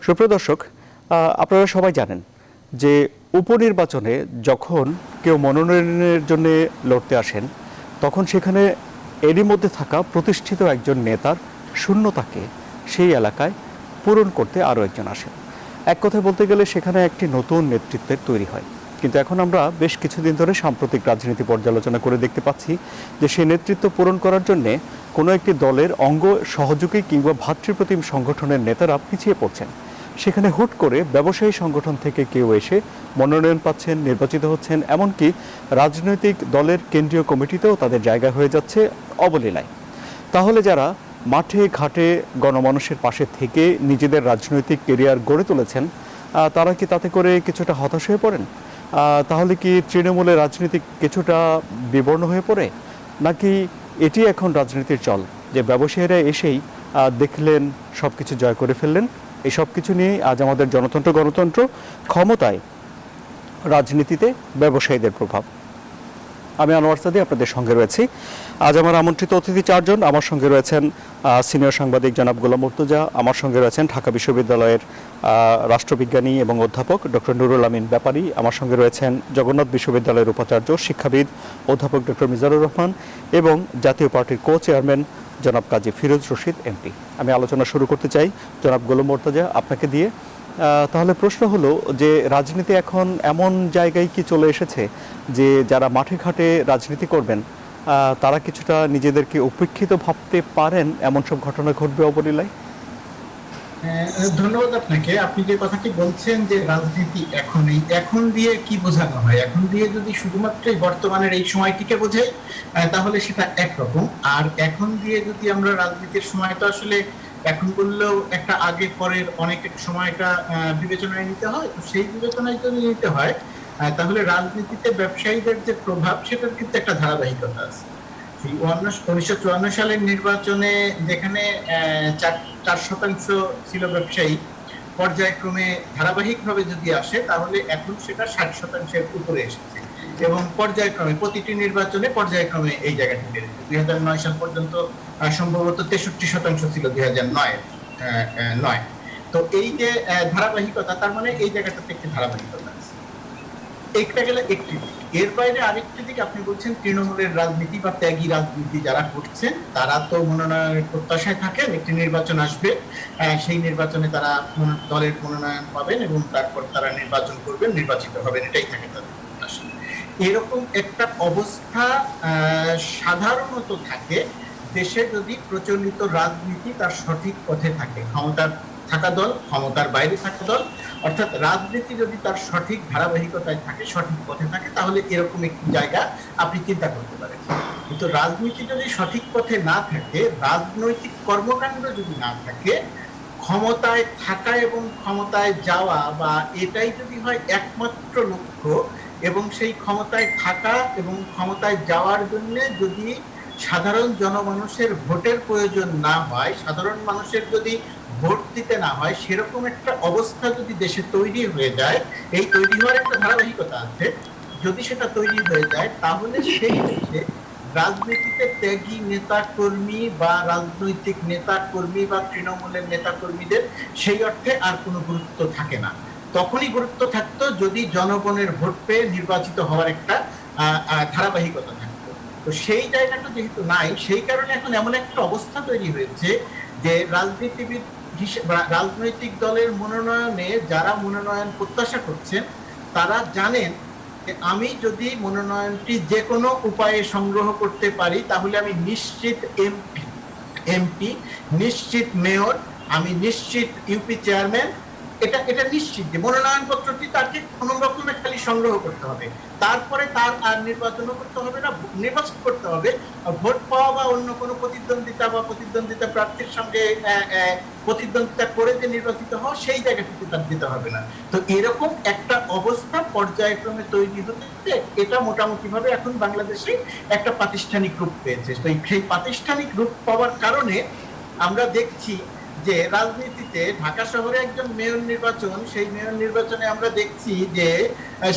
সুপ্রিয় দর্শক, আপনারা সবাই জানেন যে উপনির্বাচনে যখন কেউ মনোনয়নের জন্য লড়তে আসেন তখন সেখানে এরই মধ্যে থাকা প্রতিষ্ঠিত একজন নেতার শূন্যতাকে সেই এলাকায় পূরণ করতে আরও একজন আসেন। এক কথায় বলতে গেলে সেখানে একটি নতুন নেতৃত্বের তৈরি হয়। কিন্তু এখন আমরা বেশ কিছুদিন ধরে সাম্প্রতিক রাজনীতি পর্যালোচনা করে দেখতে পাচ্ছি যে সেই নেতৃত্ব পূরণ করার জন্যে কোনো একটি দলের অঙ্গ সহযোগী কিংবা ভাতৃপ্রতিম সংগঠনের নেতারা পিছিয়ে পড়ছেন। সেখানে হুট করে ব্যবসায়ী সংগঠন থেকে কেউ এসে মনোনয়ন পাচ্ছেন, নির্বাচিত হচ্ছেন, এমনকি রাজনৈতিক দলের কেন্দ্রীয় কমিটিতেও তাদের জায়গা হয়ে যাচ্ছে অবলীলায়। তাহলে যারা মাঠে ঘাটে গণমানুষের পাশে থেকে নিজেদের রাজনৈতিক কেরিয়ার গড়ে তুলেছেন তারা কি তাতে করে কিছুটা হতাশ হয়ে পড়েন? তাহলে কি তৃণমূলের রাজনীতি কিছুটা বিবর্ণ হয়ে পড়ে, নাকি এটি এখন রাজনীতির চল যে ব্যবসায়ীরা এসেই দেখলেন সব কিছু জয় করে ফেললেন? এই সব কিছু নিয়েই আজ আমাদের জনতন্ত্র গণতন্ত্র ক্ষমতায় রাজনীতিতে ব্যবসায়ীদের প্রভাব। আমি আনোয়ার সাদি আপনাদের সঙ্গে রয়েছি। আজ আমার আমন্ত্রিত অতিথি চারজন। আমার সঙ্গে রয়েছেন সিনিয়র সাংবাদিক জনাব গোলাম মুর্তজা, আমার সঙ্গে রয়েছেন ঢাকা বিশ্ববিদ্যালয়ের রাষ্ট্রবিজ্ঞানী এবং অধ্যাপক ডক্টর নুরুল আমিন ব্যাপারী, আমার সঙ্গে রয়েছেন জগন্নাথ বিশ্ববিদ্যালয়ের উপাচার্য শিক্ষাবিদ অধ্যাপক ডক্টর মিজানুর রহমান এবং জাতীয় পার্টির কো চেয়ারম্যান জনাব কাজী ফিরোজ রশিদ এমপি। আমি আলোচনা শুরু করতে চাই জনাব গোলাম মুর্তজা আপনাকে দিয়ে। তাহলে প্রশ্ন হলো যে রাজনীতি এখন এমন জায়গায় কি চলে এসেছে যে যারা মাঠে ঘাটে রাজনীতি করবেন তারা কিছুটা নিজেদেরকে উপেক্ষিত ভাবতে পারেন, এমন সব ঘটনা ঘটবে অবলীলায়? ধন্যবাদ আপনাকে। আপনি যে কথাটি বলছেন যে রাজনীতি এখন দিয়ে কি বোঝানো হয়, এখন দিয়ে যদি শুধুমাত্র বর্তমানের এই সময়টিকে বোঝাই তাহলে সেটা একরকম। আর এখন দিয়ে যদি আমরা রাজনীতির সময়, তো আসলে এখন বললেও একটা আগে পরের অনেক সময়টা বিবেচনায় নিতে হয়, তো সেই বিবেচনায় যদি নিতে হয় তাহলে রাজনীতিতে ব্যবসায়ীদের যে প্রভাব সেটার কিন্তু একটা ধারাবাহিকতা আছে। 1954 সালের নির্বাচনে যেখানে 4% ছিল ব্যবসায়ী, পর্যায়ক্রমে ধারাবাহিকভাবে যদি আসে তাহলে এখন সেটা 60%-এর উপরে এসেছে এবং পর্যায়ক্রমে প্রতিটি নির্বাচনে পর্যায়ক্রমে এই জায়গাটি বেড়েছে। 2009 সাল পর্যন্ত সম্ভবত 63% ছিল 2009। তো এই যে ধারাবাহিকতা, তার মানে এই জায়গাটাতে একটি ধারাবাহিকতা আছে। একটা গেলে একটি দিক। এর বাইরে আরেকটি দিক, আপনি বলছেন তৃণমূলের রাজনীতি বা ত্যাগী রাজনীতি যারা করছেন তারা তো মনোনয়নের প্রত্যাশায় থাকেন, একটি নির্বাচন আসবে, সেই নির্বাচনে তারা দলের মনোনয়ন পাবেন এবং তারপর তারা নির্বাচন করবেন, নির্বাচিত হবেন, এটাই থাকে তাদের প্রত্যাশা। এরকম একটা অবস্থা সাধারণত থাকে দেশে যদি প্রচলিত রাজনীতি তার সঠিক পথে থাকে, ক্ষমতার থাকা দল, ক্ষমতার বাইরে থাকা দল, অর্থাৎ রাজনীতি যদি তার সঠিক ধারাবাহিকতায় থাকে, সঠিক পথে থাকে, তাহলে এরকম একটি জায়গা আপনি চিন্তা করতে পারেন। কিন্তু রাজনীতি যদি সঠিক পথে না থাকে, রাজনৈতিক কর্মকাণ্ড যদি না থাকে, ক্ষমতায় থাকা এবং ক্ষমতায় যাওয়া বা এটাই যদি হয় একমাত্র লক্ষ্য, এবং সেই ক্ষমতায় থাকা এবং ক্ষমতায় যাওয়ার জন্য যদি সাধারণ জনমানুষের ভোটের প্রয়োজন না হয়, সাধারণ মানুষের যদি ভোট দিতে না হয়, সেরকম একটা অবস্থা যদি দেশে তৈরি হয়ে যায়, এই তৈরি হওয়ার একটা ধারাবাহিকতা আছে, যদি সেটা তৈরি হয়ে যায় তাহলে সেই দেশে রাজনীতিতে ত্যাগী নেতা কর্মী বা রাজনৈতিক নেতা কর্মী বা তৃণমূলের নেতা কর্মীদের সেই অর্থে আর কোনো গুরুত্ব থাকে না। তখনই গুরুত্ব থাকতো যদি জনগণের ভোট পেয়ে নির্বাচিত হওয়ার একটা ধারাবাহিকতা থাকতো। তো সেই জায়গাটা যেহেতু নাই, সেই কারণে এখন এমন একটা অবস্থা তৈরি হয়েছে যে রাজনীতিবিদ রাজনৈতিক দলের মনোনয়নে যারা মনোনয়ন প্রত্যাশা করছেন তারা জানেন যে আমি যদি মনোনয়নটি যে কোনো উপায়ে সংগ্রহ করতে পারি তাহলে আমি নিশ্চিত এমপি, নিশ্চিত মেয়র, আমি নিশ্চিত ইউপি চেয়ারম্যান। এটা নিশ্চিত যে মনোনয়ন পত্রটি তাকে কোনো রকমে খালি সংগ্রহ করতে হবে, তারপরে তার আর নির্বাচনও করতে হবে না, নির্বাচন করতে হবে, ভোট পাওয়া বা অন্য কোনো প্রতিদ্বন্দ্বিতা প্রার্থীর সঙ্গে প্রতিদ্বন্দ্বিতা করে যে নির্বাচিত হওয়া, সেই জায়গাটিতে তার দিতে হবে না। তো এরকম একটা অবস্থা পর্যায়ক্রমে তৈরি হতে এটা মোটামুটি ভাবে এখন বাংলাদেশে একটা প্রাতিষ্ঠানিক রূপ পেয়েছে। তো সেই প্রাতিষ্ঠানিক রূপ পাওয়ার কারণে আমরা দেখছি যে রাজনীতিতে ঢাকা শহরে একজন মেয়র নির্বাচন, সেই মেয়র নির্বাচনে আমরা দেখছি যে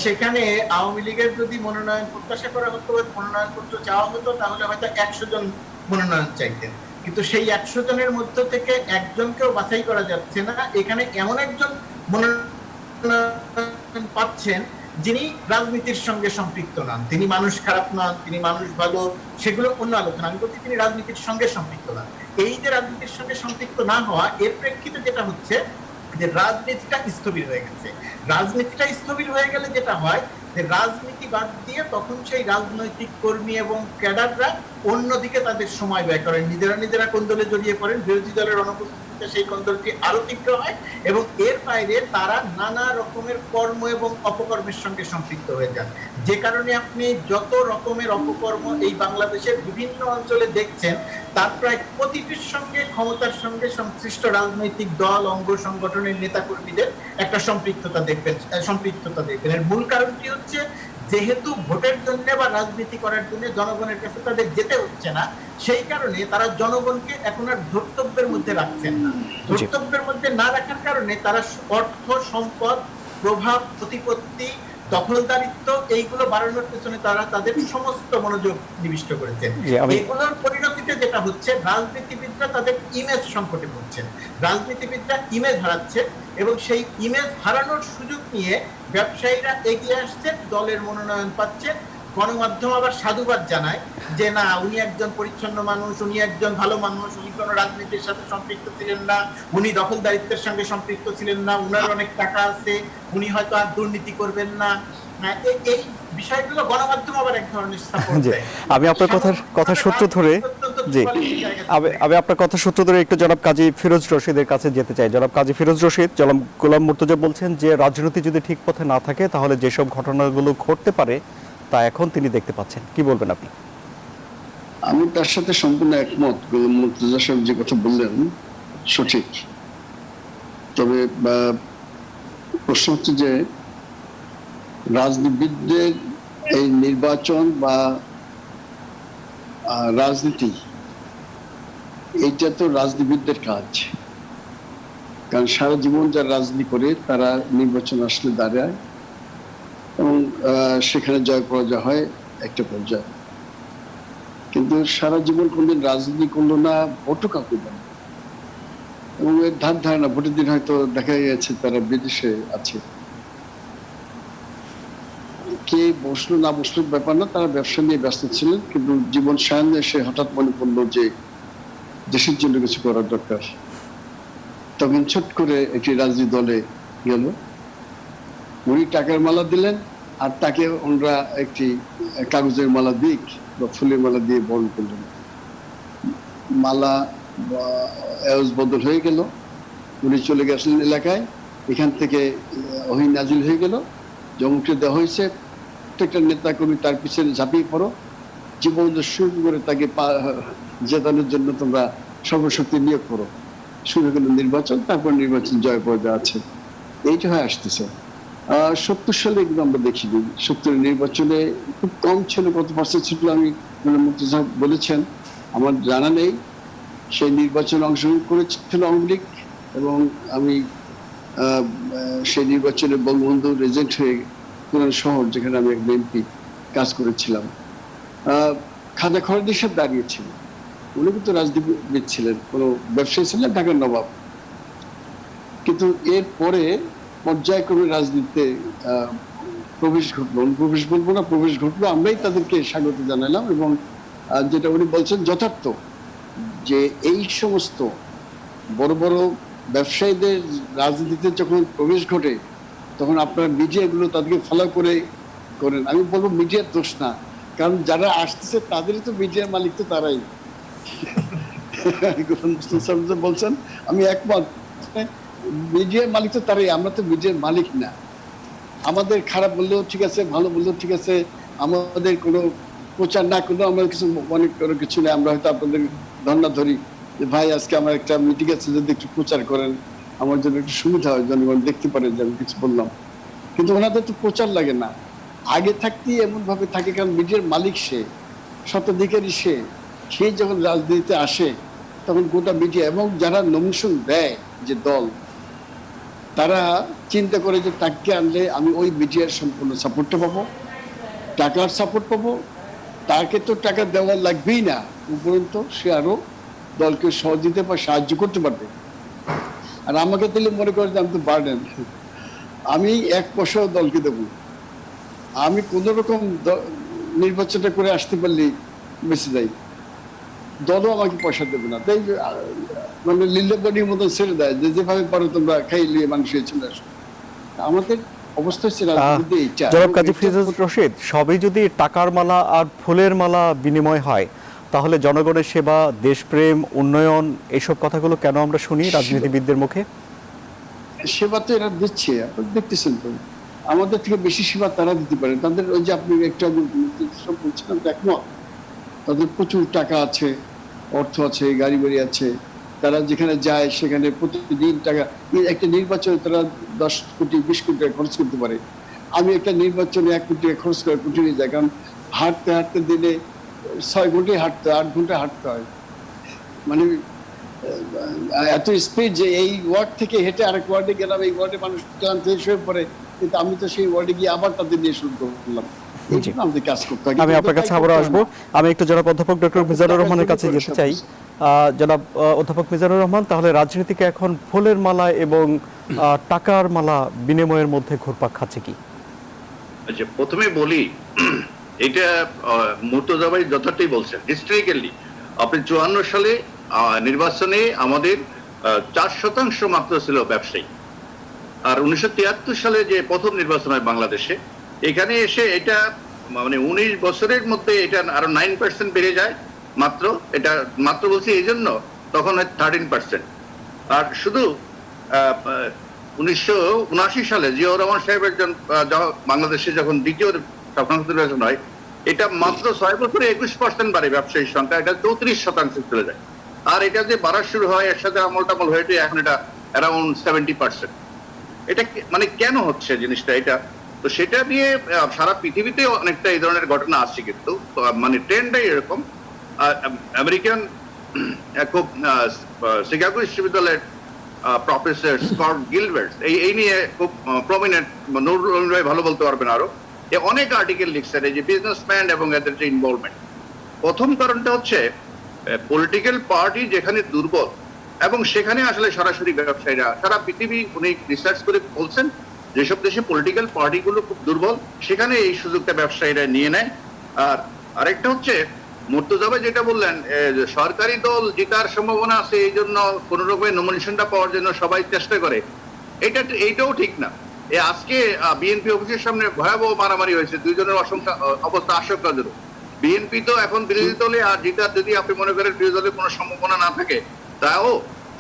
সেখানে আওয়ামী লীগের যদি মনোনয়ন প্রত্যাশা করা হতো, মনোনয়ন পত্র চাওয়া হতো, তাহলে হয়তো 100 জন মনোনয়ন চাইতেন, কিন্তু সেই 100 জনের মধ্য থেকে একজনকেও বাছাই করা যাচ্ছে না। এখানে এমন একজন মনোনয়ন পাচ্ছেন যিনি রাজনীতির সঙ্গে সম্পৃক্ত নন, তিনি মানুষ খারাপ নন, তিনি মানুষ ভালো, সেগুলো অন্য আলোচনা। আমি বলছি তিনি রাজনীতির সঙ্গে সম্পৃক্ত নন। এই যে রাজনীতির সঙ্গে সম্পৃক্ত না হওয়া, এর প্রেক্ষিতে যেটা হচ্ছে যে রাজনীতিটা স্থবির হয়ে গেছে। রাজনীতিটা স্থবির হয়ে গেলে যেটা হয় যে রাজনীতি বাদ দিয়ে তখন সেই রাজনৈতিক কর্মী এবং ক্যাডাররা অন্যদিকে তাদের সময় ব্যয় করেন, নিজেরা কোন্দলে জড়িয়ে পড়েন, বিরোধী দলের অনুপস্থিতিতে সেই কোন্দলটি আরো তীব্র হয় এবং এর বাইরে তারা নানা রকমের কর্ম এবং অপকর্মের সঙ্গে সম্পৃক্ত হয়ে যান। যে কারণে আপনি যত রকমের অপকর্ম এই বাংলাদেশের বিভিন্ন অঞ্চলে দেখছেন, তার প্রায় প্রতিটির সঙ্গে ক্ষমতার সঙ্গে সংশ্লিষ্ট রাজনৈতিক দল, অঙ্গ সংগঠনের নেতাকর্মীদের একটা সম্পৃক্ততা দেখবেন। এর মূল কারণটি হচ্ছে যেহেতু ভোটের জন্য বা রাজনীতি করার জন্য জনগণের কাছে তাদের যেতে হচ্ছে না, সেই কারণে তারা জনগণকে এখন আর ধর্তব্যের মধ্যে রাখছেন না। ধর্তব্যের মধ্যে না রাখার কারণে তারা অর্থ, সম্পদ, প্রভাব, প্রতিপত্তি, দখলদারিত্ব এইগুলো বাড়ানোর পেছনে তারা তাদের সমস্ত মনোযোগ নিবিষ্ট করেছেন। এগুলোর পরিণতিতে যেটা হচ্ছে, রাজনীতিবিদরা তাদের ইমেজ সংকটে পড়ছেন, রাজনীতিবিদরা ইমেজ হারাচ্ছে এবং সেই ইমেজ হারানোর সুযোগ নিয়ে ব্যবসায়ীরা এগিয়ে আসছে, দলের মনোনয়ন পাচ্ছে। গণমাধ্যম আবার সাধুবাদ জানায় যে না, উনি একজন পরিচ্ছন্ন মানুষ, উনি একজন ভালো মানুষ, উনি কোনো রাজনীতির সাথে সম্পৃক্ত ছিলেন না, উনি দখলদারিত্বের সঙ্গে সম্পৃক্ত ছিলেন না, উনার অনেক টাকা আছে, উনি হয়তো আর দুর্নীতি করবেন না। এই বিষয়গুলো গণমাধ্যম আবার এক ধরনের সাপোর্ট দেয়। আমি আপনার কথা সূত্র ধরে আমি আপনার কথা সূত্র ধরে একটু জনাব কাজী ফিরোজ রশিদের কাছে যেতে চাই। জনাব কাজী ফিরোজ রশিদ, জনাব গোলাম মুর্তজা বলছেন যে রাজনীতি যদি ঠিক পথে না থাকে তাহলে যেসব ঘটনাগুলো ঘটতে পারে তা এখন তিনি দেখতে পাচ্ছেন, কি বলবেন আপনি? আমি তার সাথে সম্পূর্ণ একমত। গোলাম মুর্তজা সাহেব যে কথা বললেন সঠিক, তবে প্রশ্ন হচ্ছে যে রাজনীতিবিদদের এই নির্বাচন বা রাজনীতি, এইটা তো রাজনীতিবিদদের কাজ। কারণ সারা জীবন যারা রাজনীতি করে তারা নির্বাচন আসলে দাঁড়ায় এবং সেখানে জয় পরাজয় হয় একটা পর্যায়ে। কিন্তু সারা জীবন কোনদিন রাজনীতি করলো না, ভোটও কাউকে দেয় এবং এর ধারণা ভোটের দিন হয়তো দেখা গেছে তারা বিদেশে আছে। কে বসলো না বসলো ব্যাপার না, তারা ব্যবসা নিয়ে ব্যস্ত ছিলেন। কিন্তু জীবন সায়নে এসে হঠাৎ মনে পড়লো যে দেশের জন্য কিছু করার দরকার। তখন ছোট করে একটি রাজনীতি দলে গেল, উনি টাকার মালা দিলেন আর তাকে ওনারা একটি কাগজের মালা দিক বা ফুলের মালা দিয়ে বরণ করলেন। মালা বদল হয়ে গেল, উনি চলে গেছিলেন এলাকায়, এখান থেকে ওহী নাজিল হয়ে গেল, জমুকে দেওয়া হয়েছে প্রত্যেকটা নেতা কর্মী তার পিছনে ঝাঁপিয়ে পড়ো, জীবন শুরু করে তাকে জেতানোর জন্য তোমরা সর্বশক্তি নিয়োগ করো। শুরু হলো নির্বাচন, তারপর নির্বাচন জয় পর্যায়ে আছে। এইটা হয়ে আসতেছে। 70 সালে এগুলো আমরা দেখিনি। 70 নির্বাচনে খুব কম ছিল, কত পার্সেন্ট ছিল আমি মুর্তজা বলেছেন, আমার জানা নেই। সেই নির্বাচনে অংশগ্রহণ করেছিল আওয়ামী লীগ এবং আমি সেই নির্বাচনে বঙ্গবন্ধুর এজেন্ট হয়ে পুরান শহর, যেখানে আমি এক এমপি কাজ করেছিলাম, খাজা খয়রুদ্দিন সাহেব দাঁড়িয়েছিল। উনি কিন্তু রাজনীতিবিদ ছিলেন, কোনো ব্যবসায়ী ছিলেন, ঢাকার নবাব। কিন্তু এর পরে পর্যায়ক্রমে রাজনীতিতে প্রবেশ ঘটলো, প্রবেশ বলবো না, প্রবেশ ঘটলো। আমরাই তাদেরকে স্বাগত জানালাম এবং যেটা উনি বলছেন যথার্থ, যে এই সমস্ত বড় বড় ব্যবসায়ীদের রাজনীতিতে যখন প্রবেশ ঘটে তখন আপনার মিডিয়াগুলো তাদেরকে ফলো করেন। আমি বলবো মিডিয়ার দোষ না, কারণ যারা আসতেছে তাদেরই তো মিডিয়ার মালিক, তো তারাই বলছেন। আমি একমত, মিডিয়ার মালিক তো তারাই, আমরা তো মিডিয়ার মালিক না। আমাদের খারাপ বললেও ঠিক আছে, ভালো বললেও ঠিক আছে, আমাদের কোনো প্রচার না করলেও আমরা কিছু মনে করে কিছু নেই। আমরা হয়তো আপনাদের ধন্যবাদ ধরি যে ভাই আজকে আমার একটা মিটিং আছে, যদি একটু প্রচার করেন আমার জন্য একটু সুবিধা হয়, জনগণ দেখতে পারে যে আমি কিছু বললাম। কিন্তু ওনাদের তো প্রচার লাগে না, আগে থাকতেই এমন ভাবে থাকে, কারণ মিডিয়ার মালিক সে, স্বত্বাধিকারী সে যখন রাজনীতিতে আসে তখন গোটা মিডিয়া এবং যারা নমিনেশন দেয় যে দল, তারা চিন্তা করে যে তাকে আনলে আমি ওই মিডিয়ার সম্পূর্ণ সাপোর্টটা পাবো, টাকার সাপোর্ট পাবো, তাকে তো টাকা দেওয়া লাগবেই না, উপরন্ত সে আরো দলকে সহযোগিতা বা সাহায্য করতে পারবে। আর আমাকে তাহলে মনে করে যে আমি তো বার্ডেন, আমি 1 পয়সাও দলকে দেবো না। আমি কোন রকম নির্বাচনটা করে আসতে পারলেই বেঁচে যাই, দলও আমাকে পয়সা দেবে না। তাই মানে লীলাবনির মতন ছেড়ে দেয় যে যেভাবে পারো তোমরা খাইলে মানুষ চলে আসো। আমাদের অবস্থা হচ্ছে রাজনীতিতে এইটা। জনাব কাজী ফিরোজ রশিদ, সবই যদি টাকার মালা আর ফুলের মালা বিনিময় হয়, তাহলে জনগণের সেবা, দেশপ্রেম, উন্নয়ন, এইসব কথাগুলো কেন আমরা শুনি রাজনীতিবিদদের মুখে? সেবা তো এরা দিচ্ছে, আপনারা দেখতেছেন তো। আমাদের থেকে বেশি সেবা তারা দিতে পারে। তাদের ওই যে আপনি একটা বলছিলাম একমত, তাদের প্রচুর টাকা আছে, অর্থ আছে, গাড়ি বাড়ি আছে, তারা যেখানে যায় সেখানে প্রতিদিন টাকা। একটা নির্বাচনে তারা 10 কোটি 20 কোটি টাকা খরচ করতে পারে। আমি একটা নির্বাচনে 1 কোটি টাকা খরচ করে কোটি নিয়ে যাই, কারণ হাঁটতে হাঁটতে দিনে 6 ঘন্টায় হাঁটতে 8 ঘন্টায় হাঁটতে হয়। মানে এত স্পিড যে এই ওয়ার্ড থেকে হেঁটে আরেক ওয়ার্ডে গেলাম, এই ওয়ার্ডে মানুষ ক্লান্ত হয়ে পড়ে, কিন্তু আমি তো সেই ওয়ার্ডে গিয়ে আবার তাদের নিয়ে শুরু করলাম। আমাদের কাজ করতে হয়। আমি আপনার কাছে আবারও আসবো। আমি একটু জনাব অধ্যাপক ডক্টর মিজানুর রহমানের কাছে যেতে চাই। জনাব অধ্যাপক মিজানুর রহমান, তাহলে রাজনীতিকে এখন ফুলের মালা এবং টাকার মালা বিনিময়ের মধ্যে ঘুরপাক খাচ্ছে কি? আচ্ছা, প্রথমে বলি, এটা মুর্তজা ভাই যথার্থই বলছেন। হিস্ট্রিক্যালি আপনি 54 সালে নির্বাচনে আমাদের 4% মাত্র ছিল ব্যবসায়ী, আর 1973 সালে যে প্রথম নির্বাচন হয় বাংলাদেশে, এখানে এসে এটা মানে 19 বছরের মধ্যে এটা আরো 9% বেড়ে যায় মাত্র। এটা মাত্র বলছি এই জন্য, তখন হয় 13%। আর শুধু 1979 সালে জিয়াউর রহমান সাহেবের বাংলাদেশে যখন দ্বিতীয় সংসদ নির্বাচন হয়, এটা মাত্র 6 বছরে 21% বাড়ে ব্যবসায়ীর সংখ্যা, এটা 34% চলে যায়। আর এটা যে বাড়া শুরু হয় এর সাথে আমল টামল হয়ে এখন এটা অ্যারাউন্ড 70%। এটা মানে কেন হচ্ছে জিনিসটা এটা? তো সেটা নিয়ে সারা পৃথিবীতে অনেকটা এই ধরনের ঘটনা আসছে, কিন্তু মানে ট্রেন্ডটাই এরকম। আমেরিকান খুব শিকাগো বিশ্ববিদ্যালয়ের প্রফেসর স্কট গিলবার্ট এই নিয়ে খুব প্রমিনেন্ট, নুরুল ভাই ভালো বলতে পারবেন আরো, অনেক আর্টিকেল লিখছেন এই যে বিজনেসম্যান এবং এদের যে ইনভলভমেন্ট। প্রথম কারণটা হচ্ছে পলিটিক্যাল পার্টি যেখানে দুর্বল, এবং সেখানে আসলে সরাসরি ব্যবসায়ীরা, সারা পৃথিবী উনি রিসার্চ করে বলছেন যেসব দেশে পলিটিক্যাল পার্টিগুলো খুব দুর্বল সেখানে এই সুযোগটা ব্যবসায়ীরা নিয়ে নেয়। আর আরেকটা হচ্ছে মুর্তজা ভাই যেটা বললেন, সরকারি দল জেতার সম্ভাবনা আছে, এই জন্য কোন রকমের নমিনেশনটা পাওয়ার জন্য সবাই চেষ্টা করে, এইটাও ঠিক না। আজকে বিএনপি অফিসের সামনে ভয়াবহ মারামারি হয়েছে, দুইজনের অবস্থা আশঙ্কাজনক। বিএনপি তো এখন বিরোধী দলে, আর জেতার যদি আপনি মনে করেন বিরোধী দলের কোনো সম্ভাবনা না থাকে, তাও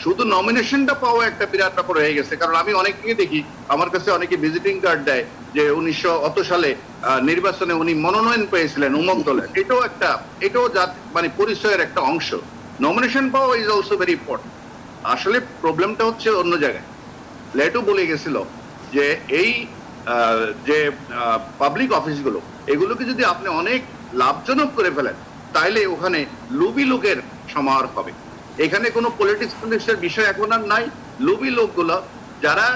শুধু নমিনেশনটা পাওয়া একটা বিরাট ব্যাপার হয়ে গেছে। কারণ আমি অনেককে দেখি, আমার কাছে অনেকে ভিজিটিং কার্ড দেয় যে 1900 সালে নির্বাচনে উনি মনোনয়ন পেয়েছিলেন উমক দলে। এটাও মানে পরিচয়ের একটা অংশ। নমিনেশন পাওয়া ইজ অলসো ভেরি ইম্পর্টেন্ট। আসলে প্রবলেমটা হচ্ছে অন্য জায়গায়। লেটু বলে গেছিল যে এই যে পাবলিক অফিসগুলো, এগুলোকে যদি আপনি অনেক লাভজনক করে ফেলেন, তাহলে ওখানে লুবি লোকের সমাহার হবে। এখানে কোনো পলিটিক্সের বিষয় এখন আর নাই। লুবি লোকগুলো যারা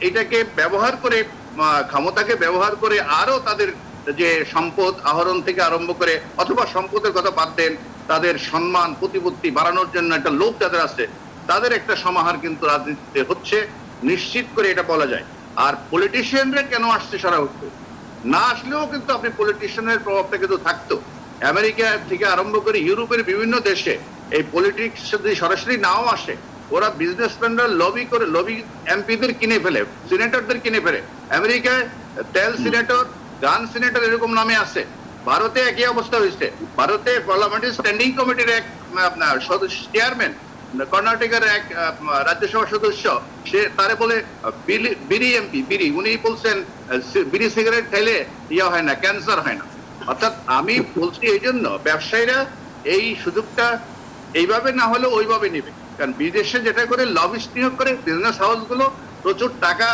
এটাকে ব্যবহার করে, ক্ষমতাকে ব্যবহার করে আরো তাদের যে সম্পদ আহরণ থেকে আরম্ভ করে, অথবা সম্পদের কথা বাদ দেন, তাদের সম্মান প্রতিপত্তি বাড়ানোর জন্য একটা লোক যাদের আছে, তাদের একটা সমাহার কিন্তু রাজনীতিতে হচ্ছে, নিশ্চিত করে এটা বলা যায়। আর পলিটিশিয়ানরা কেন আসছে সারা হচ্ছে না, আসলেও কিন্তু আপনি পলিটিশিয়ানের প্রভাবটা কিন্তু থাকতো। আমেরিকা থেকে আরম্ভ করে ইউরোপের বিভিন্ন দেশে এই পলিটিক্স যদি সরাসরি নাও আসে, ওরা বিজনেসম্যানরা লবি করে, লবি এমপিদের কিনে ফেলে, সিনেটরদের কিনে ফেলে। আমেরিকায় তেল সিনেটর, গান সিনেটর এরকম নামে আছে। ভারতে একই অবস্থা হয়েছে। ভারতে পার্লামেন্টারি স্ট্যান্ডিং কমিটির এক আপনার চেয়ারম্যান, কর্ণাটকের এক রাজ্যসভা সদস্য, সে তারে বলে বিড়ি এমপি, বিড়ি, উনি বলছেন বিড়ি সিগারেট খেলে ইয়া হয় না, ক্যান্সার হয় না। অর্থাৎ আমি বলছি এই জন্য ব্যবসায়ীরা এই সুযোগটা এইভাবে না হলে ওইভাবে নেবে। কারণ বিদেশে যেটা করে লবিস্ট নিয়োগ করে, বিজনেস হাউস গুলো প্রচুর টাকা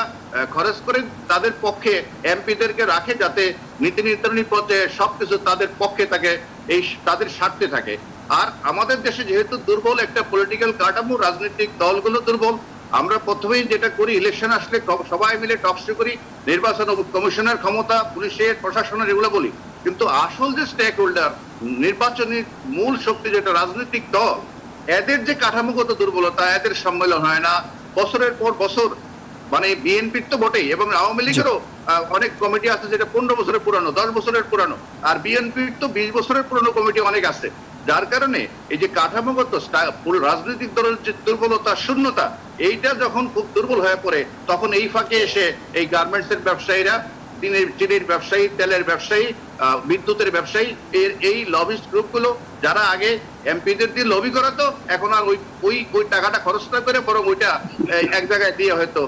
খরচ করে তাদের পক্ষে এমপিদেরকে রাখে, যাতে নীতি নির্ধারণী পর্যায়ে সবকিছু তাদের পক্ষে থাকে, এই তাদের স্বার্থে থাকে। আর আমাদের দেশে যেহেতু দুর্বল একটা পলিটিক্যাল কাঠামো, রাজনৈতিক দলগুলো দুর্বল, আমরা প্রথমেই যেটা করি, ইলেকশন আসলে সবাই মিলে টকশো করি, নির্বাচন কমিশনের ক্ষমতা, পুলিশের, প্রশাসনের, এগুলো বলি। কিন্তু আসল যে স্টেক হোল্ডার, নির্বাচনের মূল শক্তি যেটা রাজনৈতিক দল, এদের যে কাঠামোগত দুর্বলতা, এদের সম্মেলন হয় না বছরের পর বছর। মানে বিএনপির তো বটেই, এবং আওয়ামী লীগেরও অনেক কমিটি আছে যেটা 15 বছরের পুরানো, 10 বছরের পুরানো, আর বিএনপির তো 20 বছরের পুরানো কমিটি অনেক আছে। যার কারণে এই যে কাঠামোগত রাজনৈতিক দলের যে দুর্বলতা, শূন্যতা, এইটা যখন খুব দুর্বল হয়ে পড়ে, তখন এই ফাঁকে এসে এই গার্মেন্টস এর ব্যবসায়ীরা, চিনির ব্যবসায়ী, তেলের ব্যবসায়ী, বিদ্যুতের ব্যবসায়ী, এই লবিস্ট গ্রুপগুলো যারা আগে এমপিদের দিয়ে লবি করাতো, এখন আর ওই টাকাটা খরচ না করে বরং ওইটা এক জায়গায় দিয়ে হয়তো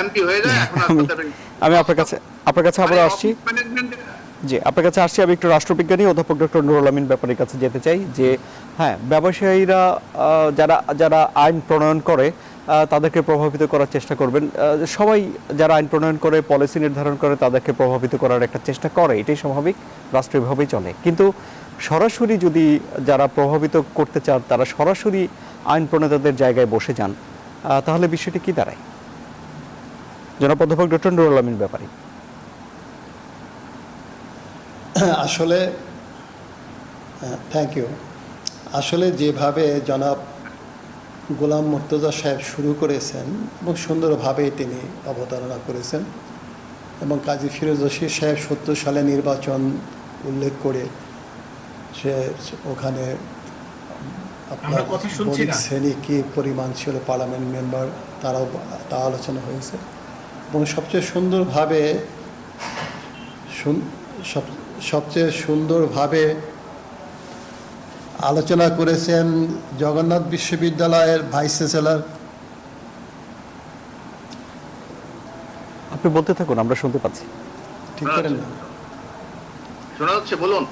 এমপি হয়ে যায়। এখন আমি আপনার কাছে আবার আসছি। জি, আপনার কাছে আসছি। আমি একটু রাষ্ট্রবিজ্ঞানী অধ্যাপক ডক্টর নুরুল আমিন ব্যাপারীর কাছে যেতে চাই যে হ্যাঁ, ব্যবসায়ীরা যারা আইন প্রণয়ন করে তাদেরকে প্রভাবিত করার চেষ্টা করবেন। সবাই যারা আইন প্রণয়ন করে, পলিসি নির্ধারণ করে, তাদেরকে প্রভাবিত করার একটা চেষ্টা করে, এটাই স্বাভাবিক, রাষ্ট্রীয়ভাবেই চলে। কিন্তু সরাসরি যদি যারা প্রভাবিত করতে চান তারা সরাসরি আইন প্রণেতাদের জায়গায় বসে যান, তাহলে বিষয়টি কি দাঁড়ায়? জনাব অধ্যাপক ডক্টর নুরুল আমিন ব্যাপারী। আসলে থ্যাংক ইউ। আসলে যেভাবে জনাব গোলাম মুর্তজা সাহেব শুরু করেছেন এবং সুন্দরভাবে তিনি অবতারণা করেছেন, এবং কাজী ফিরোজ রশিদ সাহেব 70 সালে নির্বাচন উল্লেখ করে সে ওখানে আপনার শ্রেণী কী পরিমাণ ছিল পার্লামেন্ট মেম্বার, তা আলোচনা হয়েছে। এবং সবচেয়ে সুন্দরভাবে আলোচনা করেছেন জগন্নাথ বিশ্ববিদ্যালয়ের ভাইস চ্যান্সেলর। আপনি বলতে থাকুন, আমরা শুনতে পাচ্ছি। ঠিক করেন না? শোনা যাচ্ছে, বলুন।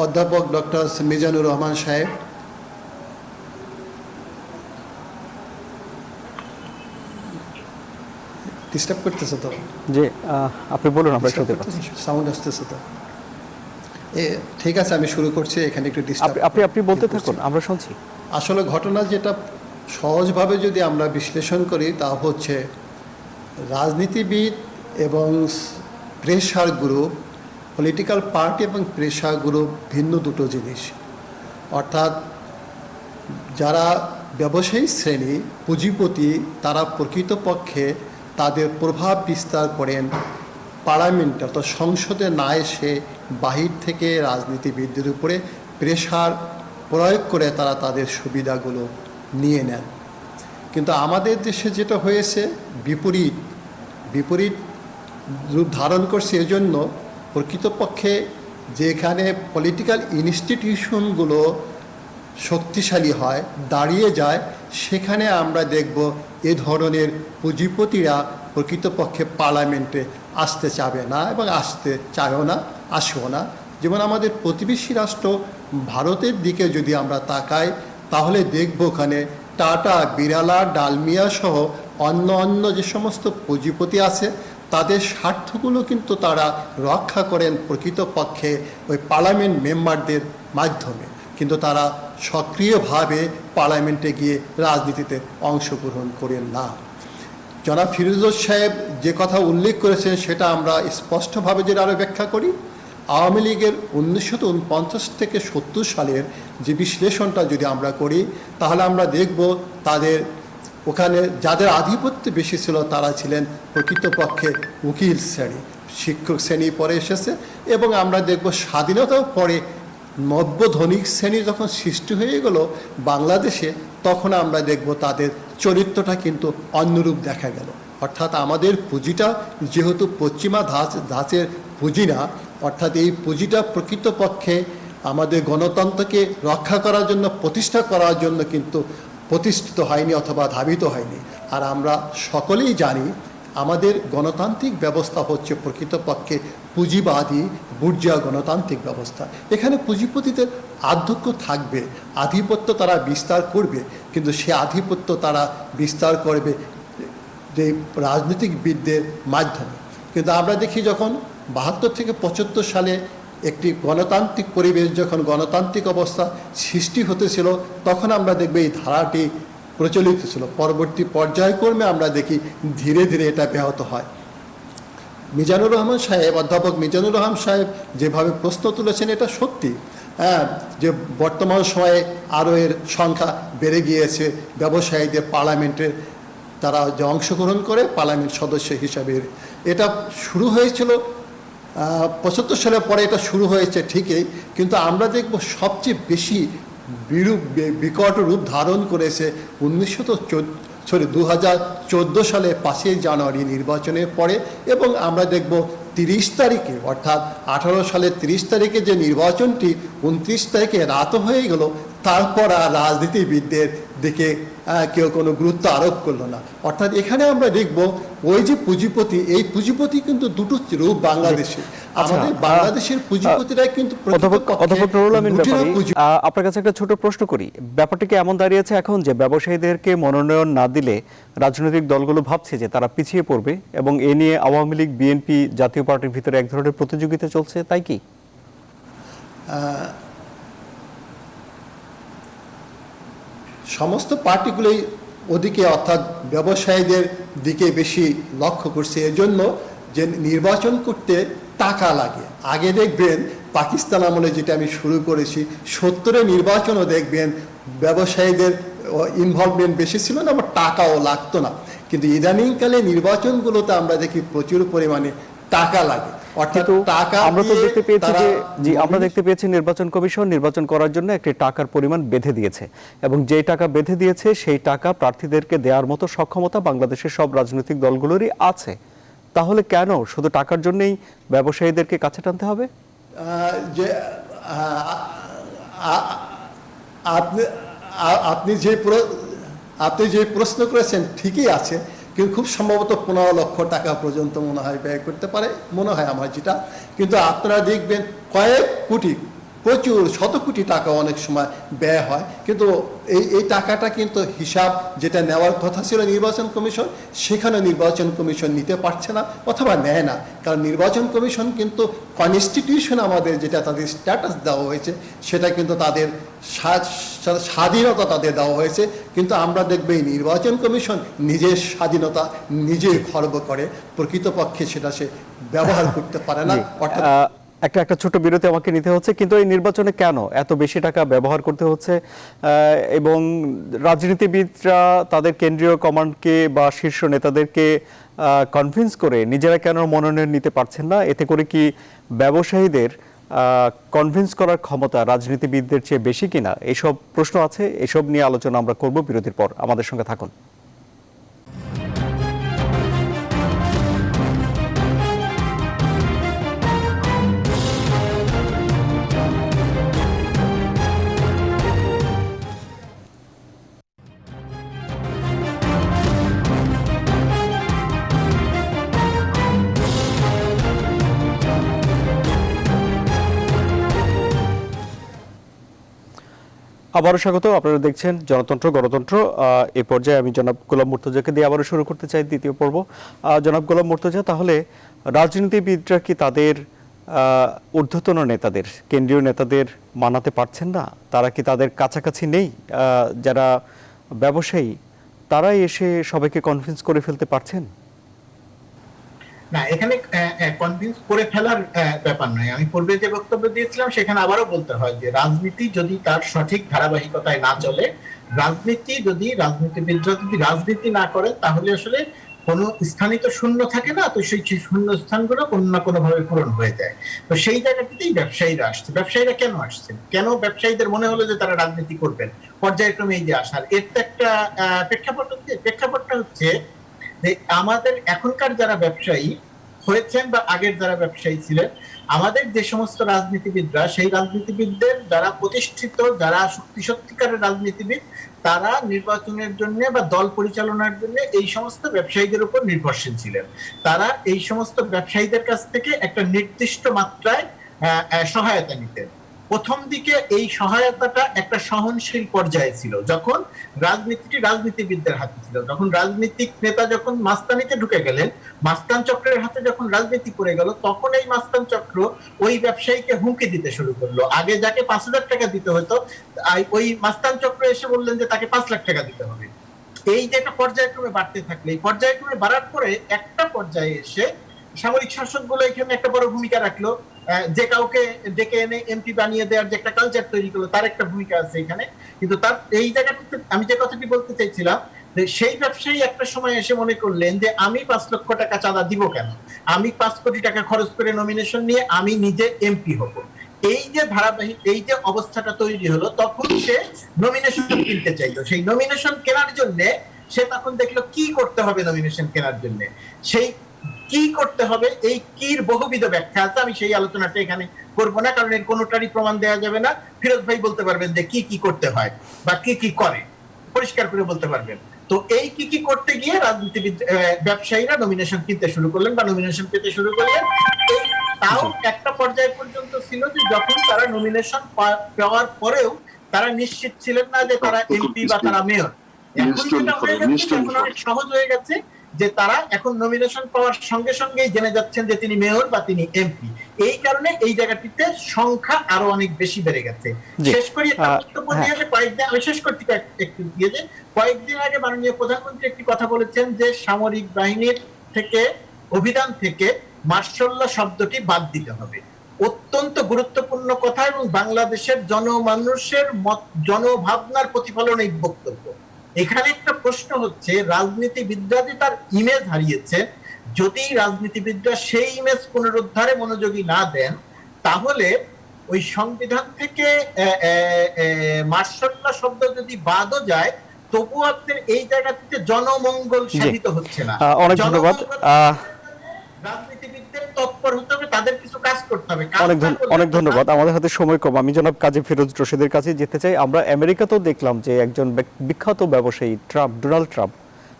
অধ্যাপক ডক্টর মিজানুর রহমান সাহেব, ডিস্টার্ব করতেছে তো? জি, আপনি বলুন, আমরা শুনতে পাচ্ছি। সাউন্ড আসতেছে তো? ঠিক আছে, আমি শুরু করছি। এখানে একটু ডিস্টার্ব, আপনি বলতে থাকুন, আমরা শুনছি। আসলে ঘটনা যেটা সহজভাবে যদি আমরা বিশ্লেষণ করি তা হচ্ছে রাজনীতিবিদ এবং প্রেশার গ্রুপ, পলিটিক্যাল পার্টি এবং প্রেশার গ্রুপ ভিন্ন দুটো জিনিস। অর্থাৎ যারা ব্যবসায়ী শ্রেণী, পুঁজিপতি, তারা প্রকৃতপক্ষে তাদের প্রভাব বিস্তার করেন পার্লামেন্টে অর্থাৎ সংসদে না এসে বাহির থেকে রাজনীতিবিদদের উপরে প্রেশার প্রয়োগ করে তারা তাদের সুবিধাগুলো নিয়ে নেন। কিন্তু আমাদের দেশে যেটা হয়েছে বিপরীত রূপ ধারণ করছে। এজন্য প্রকৃতপক্ষে যেখানে পলিটিক্যাল ইনস্টিটিউশনগুলো শক্তিশালী হয়, দাঁড়িয়ে যায়, সেখানে আমরা দেখব এ ধরনের পুঁজিপতিরা প্রকৃতপক্ষে পার্লামেন্টে আসতে চাবে না এবং আসতে চায়ও না, আসেও না। যেমন আমাদের প্রতিবেশী রাষ্ট্র ভারতের দিকে যদি আমরা তাকাই, তাহলে দেখব ওখানে টাটা, বিড়ালা, ডালমিয়া সহ অন্য যে সমস্ত পুঁজিপতি আছে, তাদের স্বার্থগুলো কিন্তু তারা রক্ষা করেন প্রকৃতপক্ষে ওই পার্লামেন্ট মেম্বারদের মাধ্যমে। কিন্তু তারা সক্রিয়ভাবে পার্লামেন্টে গিয়ে রাজনীতিতে অংশগ্রহণ করেন না। জনাব ফিরোজ সাহেব যে কথা উল্লেখ করেছেন সেটা আমরা স্পষ্টভাবে যদি আরও ব্যাখ্যা করি, আওয়ামী লীগের 1949 থেকে 70 সালের যে বিশ্লেষণটা যদি আমরা করি, তাহলে আমরা দেখব তাদের ওখানে যাদের আধিপত্য বেশি ছিল তারা ছিলেন প্রকৃতপক্ষে উকিল শ্রেণী, শিক্ষক শ্রেণী পরে এসেছে। এবং আমরা দেখব স্বাধীনতার পরে নব্য ধনিক শ্রেণী যখন সৃষ্টি হয়ে গেল বাংলাদেশে, তখন আমরা দেখব তাদের চরিত্রটা কিন্তু অন্যরূপ দেখা গেল। অর্থাৎ আমাদের পুঁজিটা যেহেতু পশ্চিমা ধাঁচের পুঁজি না, অর্থাৎ এই পুঁজিটা প্রকৃতপক্ষে আমাদের গণতন্ত্রকে রক্ষা করার জন্য, প্রতিষ্ঠা করার জন্য কিন্তু প্রতিষ্ঠিত হয়নি অথবা ধাবিত হয়নি। আর আমরা সকলেই জানি আমাদের গণতান্ত্রিক ব্যবস্থা হচ্ছে প্রকৃতপক্ষে পুঁজিবাদী বুর্জোয়া গণতান্ত্রিক ব্যবস্থা। এখানে পুঁজিপতিদের আধিপত্য থাকবে, আধিপত্য তারা বিস্তার করবে, কিন্তু সে আধিপত্য তারা বিস্তার করবে যে রাজনীতিকবিদদের মাধ্যমে। কিন্তু আমরা দেখি যখন 72 থেকে 75 সালে একটি গণতান্ত্রিক পরিবেশ, যখন গণতান্ত্রিক অবস্থা সৃষ্টি হতেছিল, তখন আমরা দেখব এই ধারাটি প্রচলিত ছিল। পরবর্তী পর্যায়ক্রমে আমরা দেখি ধীরে ধীরে এটা ব্যাহত হয়। অধ্যাপক মিজানুর রহমান সাহেব যেভাবে প্রশ্ন তুলেছেন এটা সত্যি। হ্যাঁ, যে বর্তমান সময়ে আরও এর সংখ্যা বেড়ে গিয়েছে, ব্যবসায়ীদের পার্লামেন্টের তারা যে অংশগ্রহণ করে পার্লামেন্ট সদস্য হিসাবে। এটা শুরু হয়েছিল 75 সালের পরে, এটা শুরু হয়েছে ঠিকই, কিন্তু আমরা দেখব সবচেয়ে বেশি বিকট রূপ ধারণ করেছে 2014 সালে 5 জানুয়ারি নির্বাচনের পরে। এবং আমরা দেখব 30 তারিখে, অর্থাৎ 18 সালের 30 তারিখে যে নির্বাচনটি 29 তারিখে রাত হয়ে গেল, তারপর আর রাজনীতিবিদদের দিকে কেউ কোনো গুরুত্ব আরোপ করলো না। অর্থাৎ এখানে আমরা দেখব ওই যে পুঁজিপতি, এই পুঁজিপতি কিন্তু দুটো রূপ বাংলাদেশে। আমাদের বাংলাদেশের পুঁজিপতিরা কিন্তু আপনার কাছে একটা ছোট প্রশ্ন করি, ব্যাপারটা কি এমন দাঁড়িয়েছে এখন যে ব্যবসায়ীদেরকে মনোনয়ন না দিলে রাজনৈতিক দলগুলো ভাবছে যে তারা পিছিয়ে পড়বে, এবং এ নিয়ে আওয়ামী লীগ, বিএনপি, জাতীয় পার্টির ভিতরে এক ধরনের প্রতিযোগিতা চলছে, তাই কি? সমস্ত পার্টিগুলোই ওদিকে, অর্থাৎ ব্যবসায়ীদের দিকে বেশি লক্ষ্য করছে। এজন্য যে নির্বাচন করতে টাকা লাগে। আগে দেখবেন পাকিস্তান আমলে, যেটা আমি শুরু করেছি, 70-এ নির্বাচনও দেখবেন ব্যবসায়ীদের ইনভলভমেন্ট বেশি ছিল না, আমার টাকাও লাগতো না। কিন্তু ইদানিংকালে নির্বাচনগুলোতে আমরা দেখি প্রচুর পরিমাণে টাকা লাগে। আমরা দেখতে পেয়েছি নির্বাচন কমিশন নির্বাচন করার জন্য একটি টাকার পরিমাণ বেঁধে দিয়েছে, এবং যে টাকা বেঁধে দিয়েছে সেই টাকা প্রার্থীদেরকে দেওয়ার মতো সক্ষমতা বাংলাদেশের সব রাজনৈতিক দলগুলোরই আছে। তাহলে কেন শুধু টাকার জন্যই ব্যবসায়ীদেরকে কাছে টানতে হবে? আপনি যে প্রশ্ন করেছেন ঠিকই আছে, কিন্তু খুব সম্ভবত 15 লক্ষ টাকা পর্যন্ত মনে হয় ব্যয় করতে পারে, মনে হয় আমার যেটা। কিন্তু আপনারা দেখবেন কয়েক কোটি, প্রচুর শত কোটি টাকা অনেক সময় ব্যয় হয়, কিন্তু এই টাকাটা কিন্তু হিসাব যেটা নেওয়ার কথা ছিল নির্বাচন কমিশন, সেখানে নির্বাচন কমিশন নিতে পারছে না অথবা নেয় না। কারণ নির্বাচন কমিশন কিন্তু কনস্টিটিউশন আমাদের যেটা তাদের স্ট্যাটাস দেওয়া হয়েছে, সেটা কিন্তু তাদের স্বাধীনতা তাদের দেওয়া হয়েছে। কিন্তু আমরা দেখব এই নির্বাচন কমিশন নিজের স্বাধীনতা নিজেই খর্ব করে, প্রকৃতপক্ষে সেটা সে ব্যবহার করতে পারে না। অর্থাৎ একটা ছোট বিরতি আমাকে নিতে হচ্ছে, কিন্তু এই নির্বাচনে কেন এত বেশি টাকা ব্যবহার করতে হচ্ছে, এবং রাজনীতিবিদরা তাদের কেন্দ্রীয় কমান্ডকে বা শীর্ষ নেতাদেরকে কনভিন্স করে নিজেরা কেন মনোনয়ন নিতে পারছেন না? এতে করে কি ব্যবসায়ীদের কনভিন্স করার ক্ষমতা রাজনীতিবিদদের চেয়ে বেশি কিনা? এইসব প্রশ্ন আছে, এসব নিয়ে আলোচনা আমরা করব বিরতির পর। আমাদের সঙ্গে থাকুন। আবারও স্বাগত। আপনারা দেখছেন জনতন্ত্র গণতন্ত্র। এই পর্যায়ে আমি জনাব গোলাম মুর্তজাকে দিয়ে আবারও শুরু করতে চাই দ্বিতীয় পর্ব। জনাব গোলাম মুর্তজা, তাহলে রাজনীতিবিদরা কি তাদের ঊর্ধ্বতন নেতাদের, কেন্দ্রীয় নেতাদের মানাতে পারছেন না? তারা কি তাদের কাছাকাছি নেই? যারা ব্যবসায়ী তারাই এসে সবাইকে কনভিন্স করে ফেলতে পারছেন না? এখানে কনভিন্স করে ফেলার ব্যাপার নয়। আমি পূর্বে যে বক্তব্য দিয়েছিলাম সেখানে আবারও বলতে হয় যে রাজনীতি যদি তার সঠিক ধারাবাহিকতায় না চলে, রাজনীতিবিদরা যদি রাজনীতি না করে, তাহলে আসলে কোনো স্থানই তো শূন্য থাকে না, তো সেই শূন্য স্থানগুলো কোনো না কোনো ভাবে পূরণ হয়ে যায়। তো সেই জায়গাটিতেই ব্যবসায়ীরা আসছে। ব্যবসায়ীরা কেন আসছেন? কেন ব্যবসায়ীদের মনে হলো যে তারা রাজনীতি করবেন পর্যায়ক্রমে এই যে আসার? এর তো একটা প্রেক্ষাপটটা হচ্ছে যে আমাদের এখনকার যারা ব্যবসায়ী হয়েছেন বা আগের যারা ব্যবসায়ী ছিলেন, আমাদের যে সমস্ত রাজনীতিবিদরা, সেই রাজনীতিবিদদের যারা প্রতিষ্ঠিত, যারা সত্যিকারের রাজনীতিবিদ, তারা নির্বাচনের জন্য বা দল পরিচালনার জন্য এই সমস্ত ব্যবসায়ীদের উপর নির্ভরশীল ছিলেন। তারা এই সমস্ত ব্যবসায়ীদের কাছ থেকে একটা নির্দিষ্ট মাত্রায় সহায়তা নিতেন। প্রথম দিকে এই সহায়তাটা একটা সহনশীল পর্যায়ে ছিল, যখন রাজনীতিটি রাজনীতিবিদদের হাতে ছিল। যখন রাজনীতিক নেতা যখন মাস্তানিতে ঢুকে গেলেন, মাস্তান চক্রের হাতে যখন রাজনীতি পড়ে গেল, তখন এই মাস্তান চক্র ওই ব্যবসায়ীকে হুমকি দিতে শুরু করলো। আগে যাকে 5,000 টাকা দিতে হতো, ওই মাস্তান চক্র এসে বললেন যে তাকে 5 লাখ টাকা দিতে হবে। এই যে একটা পর্যায়ক্রমে বাড়তে থাকলে, এই পর্যায়ক্রমে বাড়ার পরে একটা পর্যায়ে এসে সামরিক শাসকগুলো এখানে একটা বড় ভূমিকা রাখলো, যে কাউকে ডেকে এনে এমপি বানিয়ে দেওয়ার যে একটা কালচার তৈরি করলো, তার একটা ভূমিকা আছে এখানে। কিন্তু তার এই জায়গাটাতে আমি যে কথাটি বলতে চাইছিলাম, যে সেই ব্যবসায়ী একটা সময় এসে মনে করলেন যে আমি 5 লক্ষ টাকা চাঁদা দিব কেন, আমি 5 কোটি টাকা খরচ করে নমিনেশন নিয়ে আমি নিজে এমপি হব। এই যে ধারাবাহিক এই যে অবস্থাটা তৈরি হলো, তখন সে নমিনেশন কিনতে চাইলো। সেই নমিনেশন কেনার জন্য সে তখন দেখলো কি করতে হবে নমিনেশন কেনার জন্য। সেই কি করতে হবে, এই কির বহুবিধ ব্যাখ্যা আছে, আমি সেই আলোচনাটা এখানে করবো না, কারণ এর কোনোটারই প্রমাণ দেওয়া যাবে না। ফিরোজ ভাই বলতে পারবেন যে কি কি করতে হয় বা কি কি করে, পরিষ্কার করে বলতে পারবেন। তো এই কি কি করতে গিয়ে রাজনীতিবিদ ব্যবসায়ীরা নমিনেশন কিনতে শুরু করলেন বা নমিনেশন পেতে শুরু করলেন। তাও একটা পর্যায় পর্যন্ত ছিল যে যখন তারা নমিনেশন পাওয়ার পরেও তারা নিশ্চিত ছিলেন না যে তারা এমপি বা তারা মেয়র। এখন যেটা হয়ে গেছে, এখন অনেক সহজ হয়ে গেছে যে তারা এখন নমিনেশন পাওয়ার সঙ্গে সঙ্গেই জেনে যাচ্ছেন যে তিনি মেয়র বা তিনি এমপি। এই কারণে এই জায়গাটিতে সংখ্যা আরো অনেক বেশি বেড়ে গেছে। শেষ করি কয়েকদিন, আমি শেষ করতে একটু দিয়ে যে কয়েকদিন আগে মাননীয় প্রধানমন্ত্রী একটি কথা বলেছেন যে সামরিক বাহিনীর থেকে, অভিধান থেকে মার্শাল ল শব্দটি বাদ দিতে হবে। অত্যন্ত গুরুত্বপূর্ণ কথা এবং বাংলাদেশের জনমানুষের জনভাবনার প্রতিফলন এই বক্তব্য। এখানে একটা প্রশ্ন হচ্ছে, রাজনীতিবিদরা যে তার ইমেজ হারিয়েছে, যদি রাজনীতিবিদরা সেই ইমেজ পুনরুদ্ধারে মনোযোগী না দেন, তাহলে ওই সংবিধান থেকে মার্শাল ল শব্দ যদি বাদও যায়, তবু আপনার এই জায়গাটিতে জনমঙ্গল সাধিত হচ্ছে না। অনেক ধন্যবাদ। রাজনীতিবিদদের তৎপর হতে হবে, তাদের কিছু কাজ করতে হবে। অনেক ধন্যবাদ। আমাদের হাতে সময় কম, আমি জনাব কাজী ফিরোজ রশিদের কাছে যেতে চাই। আমরা আমেরিকাতেও দেখলাম যে একজন বিখ্যাত ব্যবসায়ী ডোনাল্ড ট্রাম্প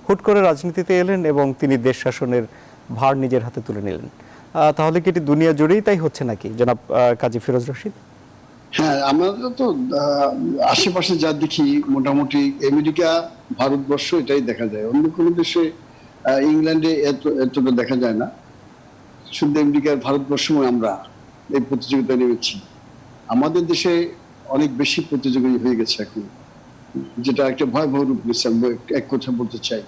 হুট করে রাজনীতিতে এলেন এবং তিনি দেশ শাসনের ভার নিজের হাতে তুলে নিলেন। তাহলে কি এটি দুনিয়া জুড়েই তাই হচ্ছে নাকি, জনাব কাজী ফিরোজ রশিদ? হ্যাঁ, আমরা তো আশেপাশে যা দেখি মোটামুটি আমেরিকা, ভারতবর্ষ এটাই দেখা যায়। অন্য কোনো দেশে, ইংল্যান্ডে এতটা দেখা যায় না। শুধু আমেরিকার, ভারতবর্ষ আমরা এই প্রতিযোগিতায় নেমেছি। আমাদের দেশে অনেক বেশি প্রতিযোগী হয়ে গেছে এখন, যেটা একটা ভয়াবহ রূপ নিচ্ছে। আমি এক কথা বলতে চাই,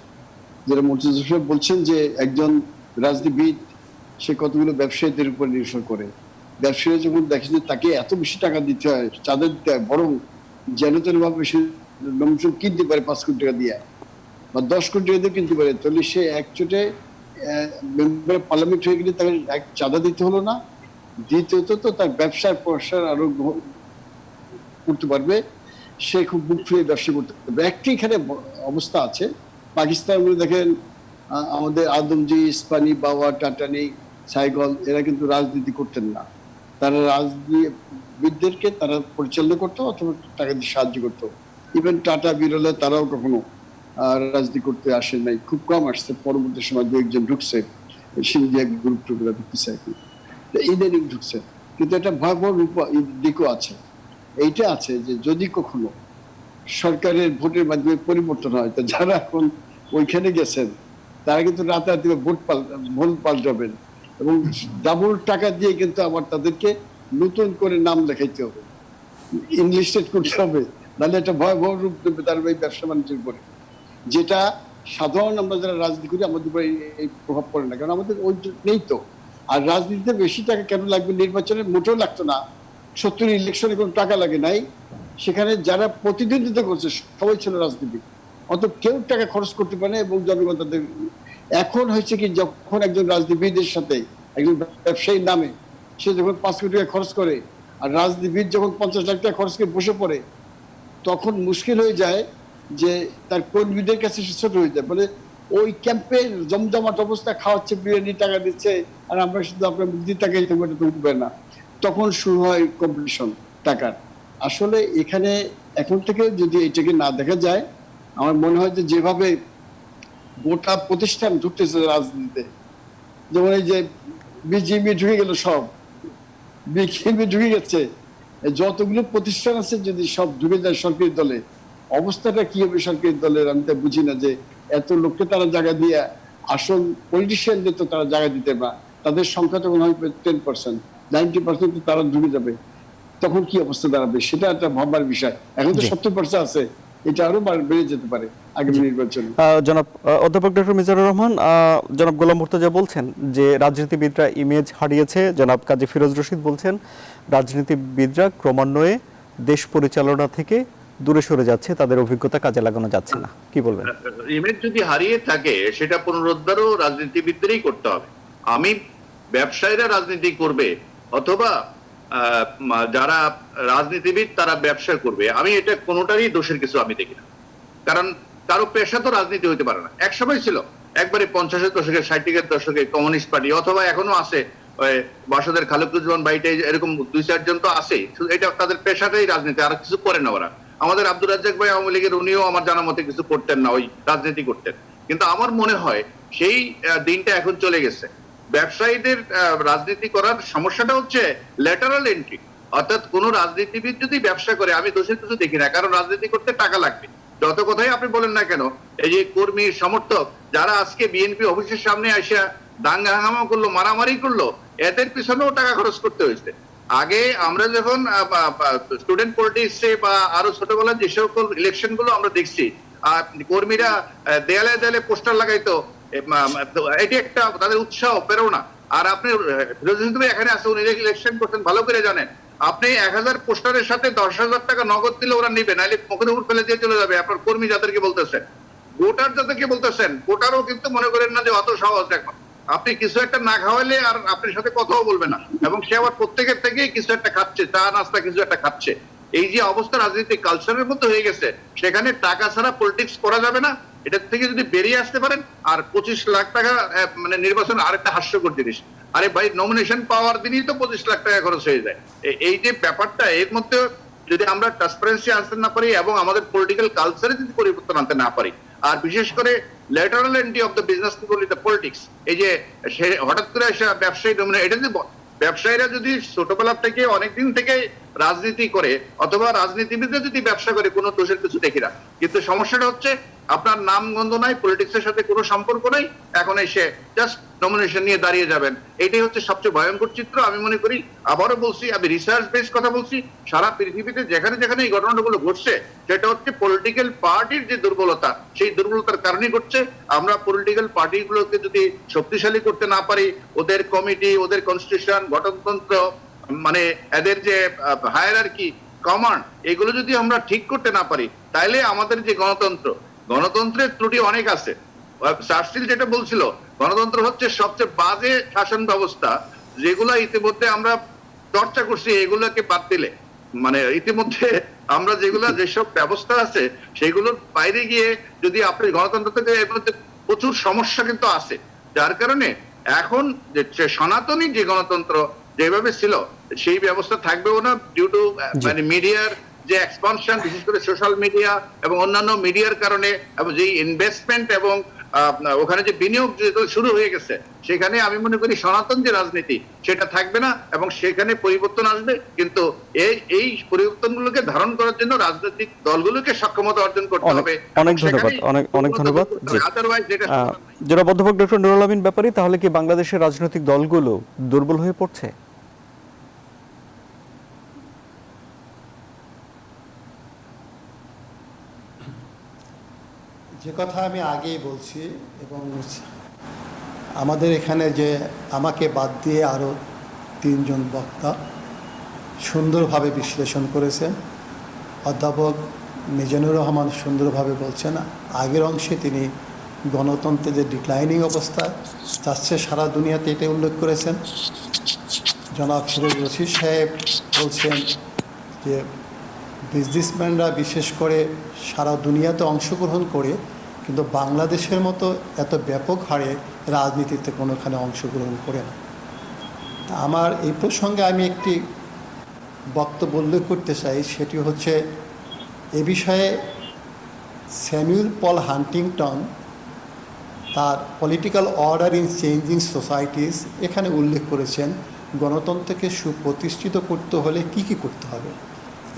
যেটা মর্তুজা সাহেব বলছেন যে একজন রাজনীতিবিদ সে কতগুলো ব্যবসায়ীদের উপর নির্ভর করে। ব্যবসায়ী যখন দেখে যে তাকে এত বেশি টাকা দিতে হয়, চাঁদা দিতে হয়, বরং যেন তেন ভাবে সে নমিনেশন কিনতে পারে 5 কোটি টাকা দিয়ে বা 10 কোটি টাকা দিয়ে কিনতে পারে, তাহলে সে একচোটে মেম্বার পার্লামেন্ট হয়ে গেলে তাকে এক চাঁদা দিতে হলো না। দ্বিতীয়ত তো তার ব্যবসার প্রসার আরো করতে পারবে, সে খুব বুক ফুলিয়ে ব্যবসা করতে পারবে। একটি এখানে অবস্থা আছে, পাকিস্তান দেখেন, আমাদের আদমজি, ইস্পানি, বাবা, টাটানি, সাইগল, এরা কিন্তু রাজনীতি করতেন না। তারা রাজনীতিবিদদেরকে তারা পরিচালনা করতো অথবা টাকা দিয়ে সাহায্য করতো। ইভেন টাটা, বিরলা তারাও কখনো রাজনীতি করতে আসেন নাই, খুব কম আসছে। পরবর্তী সময় দু একজন ঢুকছে, সিন্ধিয়া গ্রুপ টুকরা ঢুকছে আর কি, ইদানিং ঢুকছে। কিন্তু একটা ভয়াবহ দিকও আছে। এইটা আছে যে যদি কখনো সরকারের ভোটের মাধ্যমে পরিবর্তন হয়, তো যারা এখন ওইখানে গেছেন তারা কিন্তু রাতারাতি ভোট পাল্টাবেন এবং ডাবল টাকা দিয়ে কিন্তু আবার তাদেরকে নতুন করে নাম লেখাইতে হবে, ইনলিস্টেড করতে হবে, নাহলে একটা ভয়াবহ রূপ দেবে তার এই ব্যবসা বাণিজ্যের উপরে, যেটা সাধারণ আমরা যারা রাজনীতি করি আমাদের উপরে এই প্রভাব পড়ে না, কারণ আমাদের ওই নেই তো। আর রাজনীতিতে বেশি টাকা কেন লাগবে? নির্বাচনে মোটেও লাগতো না, 70 ইলেকশনে কোনো টাকা লাগে নাই। সেখানে যারা প্রতিদ্বন্দ্বিতা করছে সবাই ছিল রাজনীতি, অত কেউ টাকা খরচ করতে পারে না এবং জনগণ তাদের। এখন হয়েছে কি, যখন একজন রাজনীতিবিদের সাথে একজন ব্যবসায়ীর নামে সে যখন 5 কোটি টাকা খরচ করে আর রাজনীতিবিদ যখন 50 লাখ টাকা খরচ করে বসে পড়ে, তখন মুশকিল হয়ে যায় যে তার কর্মীদের কাছে সে ছোট হয়ে যায়। বলে ওই ক্যাম্পে জমজমাট অবস্থা, খাওয়াচ্ছে, বিরিয়ানি টাকা দিচ্ছে, আর আমরা শুধু আপনার মুক্তি টাকা দিতে পারি না। তখন শুরু হয় কম্পিটিশন টাকার। আসলে এখানে এখন থেকে যদি এটাকে না দেখা যায়, আমার মনে হয় যে যেভাবে গোটা প্রতিষ্ঠান ঢুকতেছে রাজনীতিতে, যেমন এই যে বিজেপি ঢুকে গেল, সব বিজেপি ঢুকে গেছে, যতগুলো প্রতিষ্ঠান আছে যদি সব ঢুকে যায় সরকারি দলে, অবস্থাটা কি হবে সরকারি দলের? আমি তা বুঝি না যে এত লোককে তারা জায়গা দিয়ে, আসল পলিটিশিয়ানদের তো তারা জায়গা দিতে পারে, তাদের সংখ্যা তখন হয় 10%, 90% তারা ঢুকে যাবে, তখন কি অবস্থা দাঁড়াবে? সেটা একটা ভাববার বিষয়। এখন তো 70% আছে, এটা আরো বেড়ে যেতে পারে আগামী নির্বাচনে। জনাব অধ্যাপক ডক্টর মিজানুর রহমান, জনাব গোলাম মুর্তজা বলছেন যে রাজনীতিবিদরা ইমেজ হারিয়েছে, জনাব কাজী ফিরোজ রশিদ বলছেন রাজনীতিবিদরা ক্রমান্বয়ে দেশ পরিচালনা থেকে দূরে সরে যাচ্ছে, তাদের অভিজ্ঞতা কাজে লাগানো যাচ্ছে না, কি বলবেন? ইমেজ যদি হারিয়ে থাকে সেটা পুনরুদ্ধারও রাজনীতিবিদদেরই করতে হবে। আমি ব্যবসায়ীরা রাজনীতি করবে অথবা যারা রাজনীতিবিদ তারা ব্যবসা করবে, আমি এটা কোনোটারই দোষের কিছু আমি দেখি না। কারণ কারো পেশা তো রাজনীতি হইতে পারে না। এক সময় ছিল একবারে 50-এর দশকে 60-এর দশকে কমিউনিস্ট পার্টি, অথবা এখনো আছে বাসদের খালেকুজ্জামান বাইটে, এরকম 2-4 জন তো আছেই, এটা তাদের পেশাটাই রাজনীতি, আর কিছু করে না ওরা। আমাদের আব্দুর রাজ্জাক ভাই আওয়ামী লীগের, উনিও আমার জানা মতে কিছু করতেন না, ওই রাজনীতি করতেন। কিন্তু আমার মনে হয় সেই দিনটা এখন চলে গেছে। ব্যবসায়ীদের রাজনীতি করার সমস্যাটা হচ্ছে ল্যাটারাল এন্ট্রি, অর্থাৎ কোন রাজনীতিবিদ যদি ব্যবসা করে আমি দোষের কিছু দেখি না, কারণ রাজনীতি করতে টাকা লাগবে। যত কথাই আপনি বলেন না কেন, এই যে কর্মী সমর্থক যারা আজকে বিএনপি অফিসের সামনে আসা দাঙ্গা হাঙ্গামা করলো, মারামারি করলো, এদের পিছনেও টাকা খরচ করতে হয়েছে। আগে আমরা যখন স্টুডেন্ট পলিটিক্সে বা আরো ছোটবেলায় যে সকল ইলেকশন গুলো আমরা দেখছি, কর্মীরা দেয়ালে দেয়ালে পোস্টার লাগাইতো, এটি একটা তাদের উৎসাহ, প্রেরণা। আর আপনি এখানে আছে, উনি ইলেকশন করছেন, ভালো করে জানেন। আপনি 1000 পোস্টারের সাথে 10,000 টাকা নগদ দিলে ওরা নিবে, নাহলে মুখের উপর ফেলে দিয়ে চলে যাবে। আপনার কর্মী যাদেরকে বলতেছেন, ভোটার যাদেরকে বলতেছেন, ভোটারও কিন্তু মনে করেন না যে অত সহজ। এখন আপনি কিছু একটা না খাওয়াইলে আর আপনার সাথে কথাও বলবে না, এবং সে আবার প্রত্যেকের থেকে কিছু একটা খাচ্ছে, চা নাস্তা কিছু একটা খাচ্ছে। এই যে অবস্থা রাজনৈতিক কালচারের মধ্যে হয়ে গেছে, সেখানে টাকা ছাড়া পলিটিক্স করা যাবে না। এটা থেকে যদি বেরিয়ে আসতে পারেন, আর 25 লাখ টাকা মানে নির্বাচন আরেকটা হাস্যকর জিনিস। আরে ভাই, নমিনেশন পাওয়ার দিনই তো 25 লাখ টাকা খরচ হয়ে যায়। এই যে ব্যাপারটা, এর মধ্যে যদি আমরা ট্রান্সপারেন্সি আনতে না পারি এবং আমাদের পলিটিক্যাল কালচারে যদি পরিবর্তন আনতে না পারি, আর বিশেষ করে lateral entry of the business people in the politics, এই যে হঠাৎ করে আসা ব্যবসায়ী ডোমিনেট, এটা যদি ব্যবসায়ীরা যদি ছোটবেলা থেকে অনেকদিন থেকে রাজনীতি করে অথবা রাজনীতিবিদরা যদি ব্যবসা করে, কোনো দোষের কিছু দেখি না। কিন্তু সমস্যাটা হচ্ছে আপনার নাম গন্ধ নাই, পলিটিক্সের সাথে কোনো সম্পর্ক নাই, এখন এসে জাস্ট নমিনেশন নিয়ে দাঁড়িয়ে যাবেন। এটাই হচ্ছে সবচেয়ে ভয়ঙ্কর চিত্র। আমি মনে করি, আবারও বলছি, আমি রিসার্চ বেস কথা বলছি, সারা পৃথিবীতে যেখানে যেখানে এই ঘটনাগুলো ঘটছে, সেটা হচ্ছে পলিটিক্যাল পার্টির যে দুর্বলতা, সেই দুর্বলতার কারণেই ঘটছে। আমরা পলিটিক্যাল পার্টিগুলোকে যদি শক্তিশালী করতে না পারি, ওদের কমিটি, ওদের কনস্টিটিউশন, গঠনতন্ত্র, মানে এদের যে হায়ারার্কি, কমান্ড, এগুলো যদি আমরা ঠিক করতে না পারি, তাইলে আমাদের যে গণতন্ত্রের ত্রুটি অনেক আছে। চার্চিল যেটা বলছিল, গণতন্ত্র হচ্ছে সবচেয়ে বাজে শাসন ব্যবস্থা, যেগুলো ইতিমধ্যে আমরা চর্চা করছি, এগুলোকে বাদ দিলে, মানে ইতিমধ্যে আমরা যেসব ব্যবস্থা আছে সেগুলোর বাইরে গিয়ে যদি আপনি গণতন্ত্র থেকে, এর মধ্যে প্রচুর সমস্যা কিন্তু আছে। যার কারণে এখন যে সনাতনী যে গণতন্ত্র যেভাবে ছিল, সেই ব্যবস্থা থাকবেও না, ডিউ টু মানে মিডিয়ার যে এক্সপানশন, বিশেষ করে সোশ্যাল মিডিয়া এবং অন্যান্য মিডিয়ার কারণে, এবং যে ইনভেস্টমেন্ট এবং ওখানে যে বিনিয়োগ শুরু হয়ে গেছে, সেখানে আমি মনে করি সনাতন যে রাজনীতি সেটা থাকবে না, এবং সেখানে পরিবর্তন আসবে। কিন্তু এই পরিবর্তনগুলোকে ধারণ করার জন্য রাজনৈতিক দলগুলোকে সক্ষমতা অর্জন করতে হবে। অনেক ধন্যবাদ, অনেক ধন্যবাদ। আদারওয়াইজ যেটা জনাব অধ্যাপক ডক্টর নুরুল আমিন ব্যাপারী, তাহলে কি বাংলাদেশের রাজনৈতিক দলগুলো দুর্বল হয়ে পড়ছে? যে কথা আমি আগেই বলছি, এবং আমাদের এখানে যে আমাকে বাদ দিয়ে আরও 3 জন বক্তা সুন্দরভাবে বিশ্লেষণ করেছেন। অধ্যাপক মিজানুর রহমান সুন্দরভাবে বলছেন, আগের অংশে তিনি গণতন্ত্রের যে ডিক্লাইনিং অবস্থা যাচ্ছে সারা দুনিয়াতে, এটা উল্লেখ করেছেন। জনাব ফিরোজ রশিদ সাহেব বলছেন যে বিজনেসম্যানরা বিশেষ করে সারা দুনিয়াতে অংশগ্রহণ করে, কিন্তু বাংলাদেশের মতো এত ব্যাপক হারে রাজনীতিতে কোনোখানে অংশগ্রহণ করে না। আমার এই প্রসঙ্গে আমি একটি বক্তব্য উল্লেখ করতে চাই, সেটি হচ্ছে এ বিষয়ে স্যামুয়েল পল হান্টিংটন তার political order in changing societies এখানে উল্লেখ করেছেন গণতন্ত্রকে সুপ্রতিষ্ঠিত করতে হলে কি কি করতে হবে,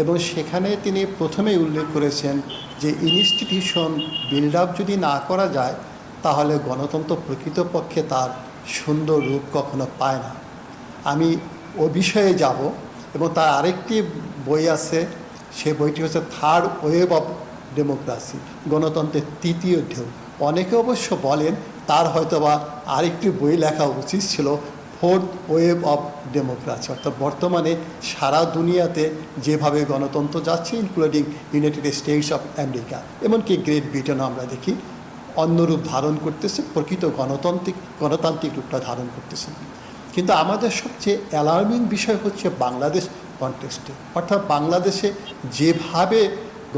এবং সেখানে তিনি প্রথমেই উল্লেখ করেছেন যে ইনস্টিটিউশন বিল্ড আপ যদি না করা যায়, তাহলে গণতন্ত্র প্রকৃতপক্ষে তার সুন্দর রূপ কখনো পায় না। আমি ও বিষয়ে যাব, এবং তার আরেকটি বই আছে, সেই বইটি হচ্ছে থার্ড ওয়েভ অফ ডেমোক্রেসি, গণতন্ত্রের তৃতীয় ঢেউ। অনেকে অবশ্য বলেন তার হয়তোবা আরেকটি বই লেখা উচিত ছিল, ফোর্থ ওয়েভ অফ ডেমোক্রেসি, অর্থাৎ বর্তমানে সারা দুনিয়াতে যেভাবে গণতন্ত্র যাচ্ছে, including United states of America, এমনকি গ্রেট ব্রিটেনও আমরা দেখি অন্য রূপ ধারণ করতেছে, প্রকৃত গণতান্ত্রিক রূপটা ধারণ করতেছে। কিন্তু আমাদের সবচেয়ে অ্যালার্মিং বিষয় হচ্ছে বাংলাদেশ কনটেক্সটে, অর্থাৎ বাংলাদেশে যেভাবে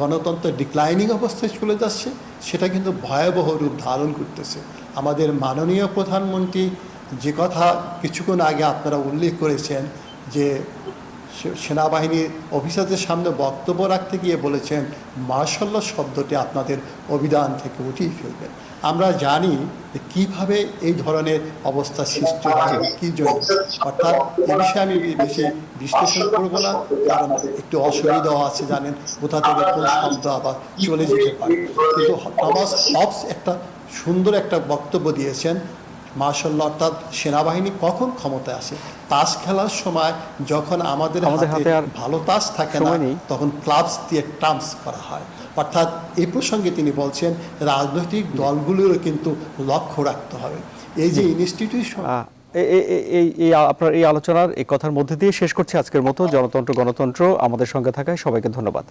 গণতন্ত্র ডিক্লাইনিং অবস্থায় চলে যাচ্ছে সেটা কিন্তু ভয়াবহ রূপ ধারণ করতেছে। আমাদের মাননীয় প্রধানমন্ত্রী যে কথা কিছুক্ষণ আগে আপনারা উল্লেখ করেছেন যে সেনাবাহিনীর অফিসারদের সামনে বক্তব্য রাখতে গিয়ে বলেছেন মার্শাল ল শব্দটি আপনাদের অভিধান থেকে উঠিয়ে ফেলবেন। আমরা জানি যে কীভাবে এই ধরনের অবস্থা সৃষ্টি হচ্ছে, কী জন্য, অর্থাৎ এ বিষয়ে আমি বেশি বিশ্লেষণ করবো না, কারণ একটু অসুবিধাও আছে, জানেন কোথা থেকে কোন শব্দ আবার চলে যেতে পারে। কিন্তু টমাস হবস একটা সুন্দর একটা বক্তব্য দিয়েছেন, মার্শাল ল অর্থাৎ সেনাবাহিনী কখন ক্ষমতায় আসে, তাস খেলার সময় যখন আমাদের হাতে আর ভালো তাস থাকে না, তখন ক্লাবস দিয়ে টার্মস করা হয়। অর্থাৎ এই প্রসঙ্গে তিনি বলছেন রাজনৈতিক দলগুলোরও কিন্তু লক্ষ্য রাখতে হবে। এই যে ইনস্টিটিউশন, আপনার এই আলোচনার এই কথার মধ্যে দিয়ে শেষ করছি আজকের মতো জনতন্ত্র গণতন্ত্র। আমাদের সঙ্গে থাকায় সবাইকে ধন্যবাদ।